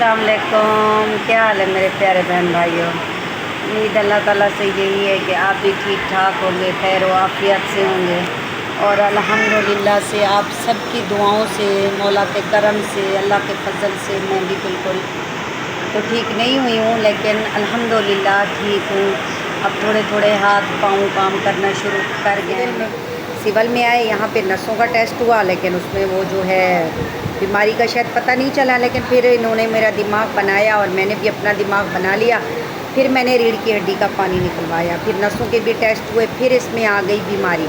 अस्सलाम वालेकुम। क्या हाल है मेरे प्यारे बहन भाइयों। उम्मीद अल्लाह ताला से यही है कि आप भी ठीक ठाक होंगे, खैर व आफियत से होंगे। और अल्हम्दुलिल्लाह से आप सबकी दुआओं से, मौला के करम से, अल्लाह के फजल से मैं भी बिल्कुल तो ठीक नहीं हुई हूँ, लेकिन अल्हम्दुलिल्लाह ठीक हूँ। अब थोड़े थोड़े हाथ पाँव काम करना शुरू कर गए। सिविल में आए, यहाँ पे नसों का टेस्ट हुआ, लेकिन उसमें वो जो है बीमारी का शायद पता नहीं चला। लेकिन फिर इन्होंने मेरा दिमाग बनाया और मैंने भी अपना दिमाग बना लिया। फिर मैंने रीढ़ की हड्डी का पानी निकलवाया, फिर नसों के भी टेस्ट हुए, फिर इसमें आ गई बीमारी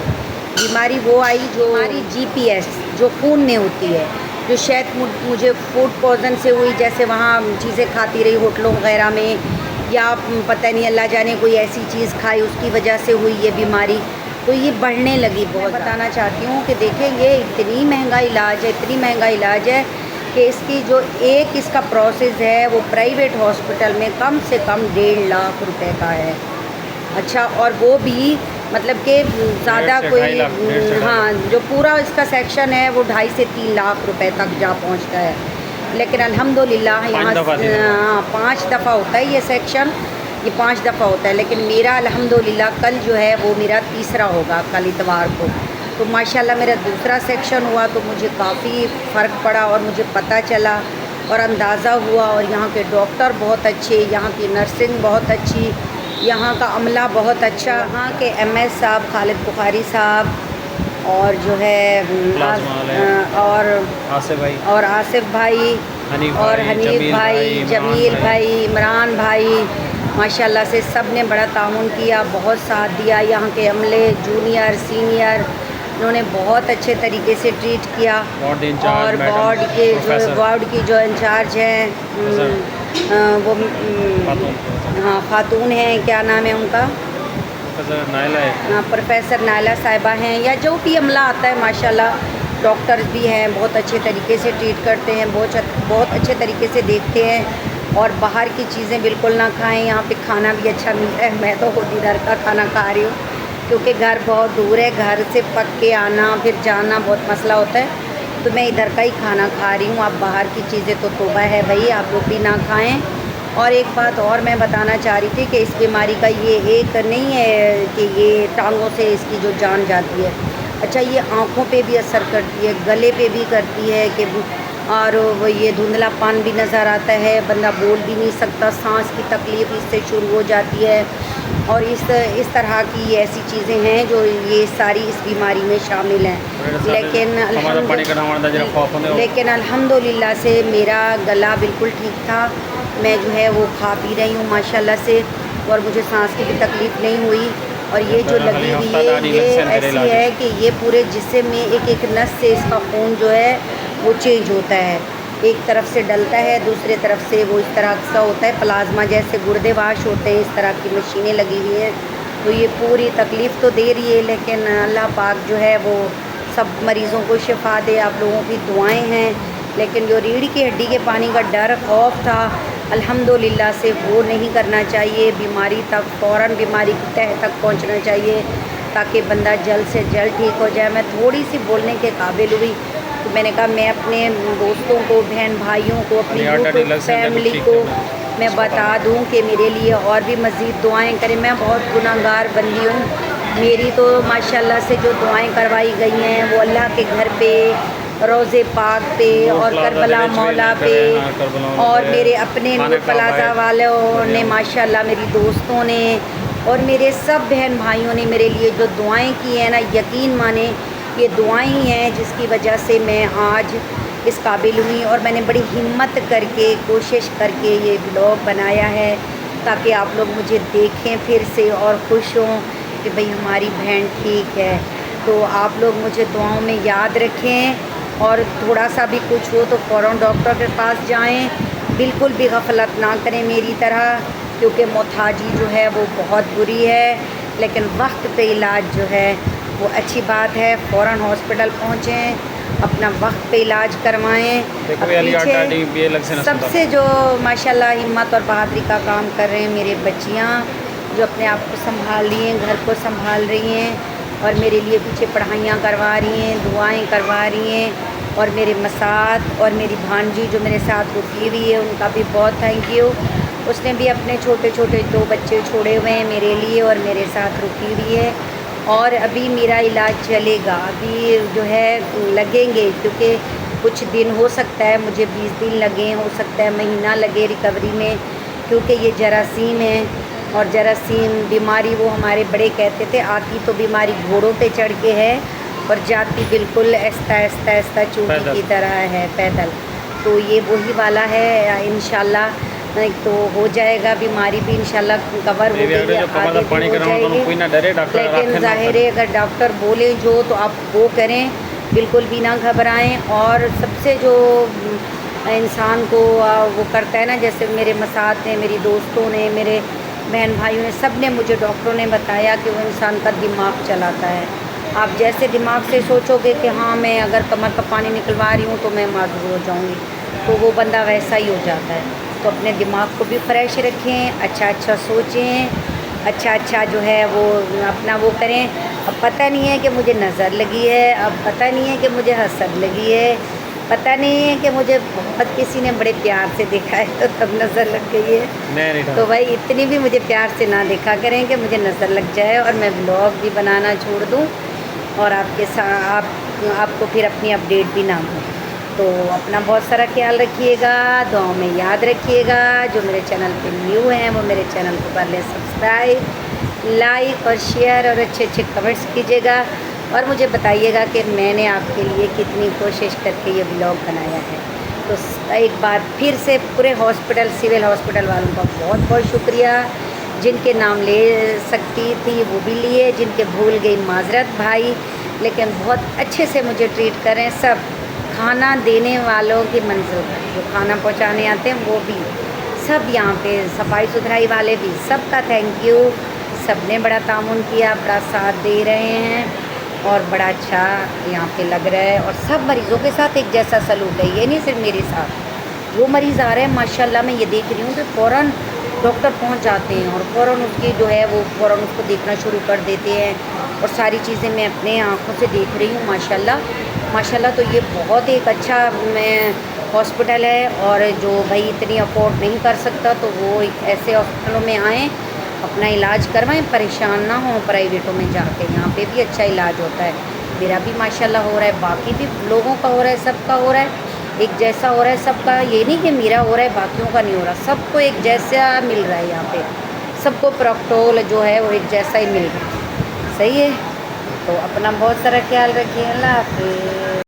वो आई जो हमारी GPS जो खून में होती है, जो शायद मुझे फूड पॉइज़न से हुई। जैसे वहाँ चीज़ें खाती रही होटलों वगैरह में, या पता नहीं अल्लाह जाने कोई ऐसी चीज़ खाई उसकी वजह से हुई ये बीमारी। तो ये बढ़ने लगी बहुत। बताना चाहती हूँ कि देखें, ये इतनी महंगा इलाज है, इतनी महंगा इलाज है कि इसकी जो इसका प्रोसेस है वो प्राइवेट हॉस्पिटल में कम से कम 1.5 लाख रुपए का है। अच्छा, और वो भी मतलब कि ज़्यादा कोई, हाँ, जो पूरा इसका सेक्शन है वो 2.5 से 3 लाख रुपए तक जा पहुँचता है। लेकिन अल्हम्दुलिल्लाह यहाँ 5 दफ़ा होता है ये सेक्शन, ये 5 दफ़ा होता है। लेकिन मेरा अल्हम्दुलिल्लाह कल जो है वो मेरा तीसरा होगा, कल इतवार को। तो माशाल्लाह मेरा दूसरा सेक्शन हुआ तो मुझे काफ़ी फ़र्क पड़ा और मुझे पता चला और अंदाज़ा हुआ। और यहाँ के डॉक्टर बहुत अच्छे, यहाँ की नर्सिंग बहुत अच्छी, यहाँ का अमला बहुत अच्छा। यहाँ के MS साहब खालिद बुखारी साहब और जो है और आसिफ भाई और हनीफ भाई, जमील भाई, इमरान भाई, माशाल्लाह से सब ने बड़ा ताउन किया, बहुत साथ दिया। यहाँ के अमले जूनियर सीनियर उन्होंने बहुत अच्छे तरीके से ट्रीट किया। और वार्ड की जो इंचार्ज हैं वो हाँ ख़ातून हैं, क्या नाम है उनका, प्रोफेसर नायला साहिबा हैं, या जो भी अमला आता है माशाल्लाह। डॉक्टर्स भी हैं, बहुत अच्छे तरीके से ट्रीट करते हैं, बहुत अच्छे तरीके से देखते हैं। और बाहर की चीज़ें बिल्कुल ना खाएं, यहाँ पे खाना भी अच्छा मिलता है। मैं तो खुद इधर का खाना खा रही हूँ क्योंकि घर बहुत दूर है, घर से पक के आना फिर जाना बहुत मसला होता है। तो मैं इधर का ही खाना खा रही हूँ। आप बाहर की चीज़ें तो तौबा है भाई, आप लोग भी ना खाएँ। और एक बात और मैं बताना चाह रही थी कि इस बीमारी का ये एक नहीं है कि ये टांगों से इसकी जो जान जाती है। अच्छा, ये आँखों पे भी असर करती है, गले पे भी करती है कि और वो ये धुंधलापन भी नज़र आता है, बंदा बोल भी नहीं सकता, सांस की तकलीफ़ इससे शुरू हो जाती है। और इस तरह की ऐसी चीज़ें हैं जो ये सारी इस बीमारी में शामिल हैं। लेकिन अल्हम्दुलिल्लाह से मेरा गला बिल्कुल ठीक था। मैं जो है वो खा पी रही हूँ माशाल्लाह से, और मुझे सांस की भी तकलीफ़ नहीं हुई। और ये जो लगी हुई है ये ऐसी है कि ये पूरे जिस्म में एक नस से इसका खून जो है वो चेंज होता है, एक तरफ से डलता है, दूसरे तरफ से वो इस तरह का होता है प्लाज्मा, जैसे गुर्दे वाश होते हैं, इस तरह की मशीनें लगी हुई हैं। तो ये पूरी तकलीफ़ तो दे रही है, लेकिन अल्लाह पाक जो है वो सब मरीज़ों को शिफा दे। आप लोगों की दुआएं हैं। लेकिन जो रीढ़ की हड्डी के पानी का डर खौफ था, अल्हम्दुलिल्लाह से वो नहीं करना चाहिए। बीमारी तक फ़ौरन बीमारी की तह तक पहुंचना चाहिए ताकि बंदा जल्द से जल्द ठीक हो जाए। मैं थोड़ी सी बोलने के काबिल हुई तो मैंने कहा मैं अपने दोस्तों को, बहन भाइयों को, अपनी यूट्यूब फैमिली को मैं बता दूं कि मेरे लिए और भी मज़ीद दुआएं करें। मैं बहुत गुनाहगार बंदी हूँ। मेरी तो माशाल्लाह से जो दुआएं करवाई गई हैं वो अल्लाह के घर पे, रोज़े पाक पे और करबला मौला पे, और मेरे अपने नूर प्लाजा वालों ने माशाल्लाह, मेरी दोस्तों ने और मेरे सब बहन भाइयों ने मेरे लिए जो दुआएं की हैं ना, यकीन माने ये दुआएं ही हैं जिसकी वजह से मैं आज इस काबिल हुई। और मैंने बड़ी हिम्मत करके, कोशिश करके ये ब्लॉग बनाया है ताकि आप लोग मुझे देखें फिर से और खुश हों कि भाई हमारी बहन ठीक है। तो आप लोग मुझे दुआओं में याद रखें, और थोड़ा सा भी कुछ हो तो फ़ौरन डॉक्टर के पास जाएं। बिल्कुल भी गफलत ना करें मेरी तरह, क्योंकि मोहताजी जो है वो बहुत बुरी है। लेकिन वक्त पे इलाज जो है वो अच्छी बात है। फ़ौरन हॉस्पिटल पहुँचें, अपना वक्त पे इलाज करवाएं। सबसे जो माशाल्लाह हिम्मत और बहादुरी का काम कर रहे हैं मेरे बच्चियाँ, जो अपने आप को संभाल रही हैं, घर को संभाल रही हैं और मेरे लिए पीछे पढ़ाइयाँ करवा रही हैं, दुआएं करवा रही हैं। और मेरे मसाद और मेरी भांजी जो मेरे साथ रुकी हुई है, उनका भी बहुत थैंक यू। उसने भी अपने छोटे छोटे 2 बच्चे छोड़े हुए हैं मेरे लिए और मेरे साथ रुकी हुई है। और अभी मेरा इलाज चलेगा, अभी जो है लगेंगे, क्योंकि कुछ दिन हो सकता है मुझे 20 दिन लगे, हो सकता है महीना लगे रिकवरी में, क्योंकि ये जरासीम है। और जरासीम बीमारी वो हमारे बड़े कहते थे, आती तो बीमारी घोड़ों पे चढ़ के है और जाती बिल्कुल ऐसा ऐसा ऐसा चूटी की तरह है, पैदल। तो ये वही वाला है, इंशाल्लाह तो हो जाएगा, बीमारी भी इंशाल्लाह कवर हो गई है, आगे भी हो जाएगी। लेकिन ज़ाहिर है अगर डॉक्टर बोले जो तो आप वो करें, बिल्कुल भी ना घबराएं। और सबसे जो इंसान को वो करता है ना, जैसे मेरे मसाद ने, मेरी दोस्तों ने, मेरे बहन भाइयों ने, सब ने मुझे, डॉक्टरों ने बताया कि वो इंसान का दिमाग चलाता है। आप जैसे दिमाग से सोचोगे कि हाँ मैं अगर कमर का पानी निकलवा रही हूँ तो मैं माजूर हो जाऊँगी, तो वो बंदा वैसा ही हो जाता है। तो अपने दिमाग को भी फ्रेश रखें, अच्छा अच्छा सोचें, अच्छा अच्छा जो है वो अपना वो करें। अब पता नहीं है कि मुझे नज़र लगी है, अब पता नहीं है कि मुझे हसद लगी है, पता नहीं है कि मुझे बहुत किसी ने बड़े प्यार से देखा है तो तब नज़र लग गई है। नहीं तो भाई इतनी भी मुझे प्यार से ना देखा करें कि मुझे नज़र लग जाए और मैं व्लॉग भी बनाना छोड़ दूँ और आपके साथ आपको फिर अपनी अपडेट भी ना हो। तो अपना बहुत सारा ख्याल रखिएगा, दुआओं में याद रखिएगा। जो मेरे चैनल पे न्यू हैं वो मेरे चैनल को कर लें सब्सक्राइब, लाइक और शेयर और अच्छे अच्छे कमेंट्स कीजिएगा और मुझे बताइएगा कि मैंने आपके लिए कितनी कोशिश करके ये ब्लॉग बनाया है। तो एक बार फिर से पूरे हॉस्पिटल, सिविल हॉस्पिटल वालों का बहुत बहुत शुक्रिया। जिनके नाम ले सकती थी वो भी लिए, जिनके भूल गई माजरत भाई, लेकिन बहुत अच्छे से मुझे ट्रीट करें सब। खाना देने वालों की मंजिल पर जो खाना पहुंचाने आते हैं वो भी सब, यहाँ पे सफाई सुथराई वाले भी, सबका थैंक यू। सब ने बड़ा तामुन किया, बड़ा साथ दे रहे हैं और बड़ा अच्छा यहाँ पे लग रहा है। और सब मरीज़ों के साथ एक जैसा सलूक है, ये नहीं सिर्फ मेरे साथ। वो मरीज़ आ रहे हैं माशाल्लाह, मैं ये देख रही हूँ कि फ़ौरन डॉक्टर पहुँच जाते हैं और फ़ौरन उसकी जो है वो फ़ौरन उसको देखना शुरू कर देते हैं और सारी चीज़ें मैं अपने आँखों से देख रही हूँ माशाल्लाह माशाल्लाह। तो ये बहुत एक अच्छा हॉस्पिटल है और जो भाई इतनी अफोर्ड नहीं कर सकता तो वो ऐसे हॉस्पिटलों में आएँ, अपना इलाज करवाएं, परेशान ना हों प्राइवेटों में जाके। यहाँ पे भी अच्छा इलाज होता है, मेरा भी माशाल्लाह हो रहा है, बाकी भी लोगों का हो रहा है, सबका हो रहा है, एक जैसा हो रहा है सबका। ये नहीं कि मेरा हो रहा है बाकियों का नहीं हो रहा, सबको एक जैसा मिल रहा है यहाँ पे, सबको प्रोक्टोल जो है वो एक जैसा ही मिल रहा है। सही है, तो अपना बहुत सारा ख्याल रखिए। अल्लाह हाफ़िज़।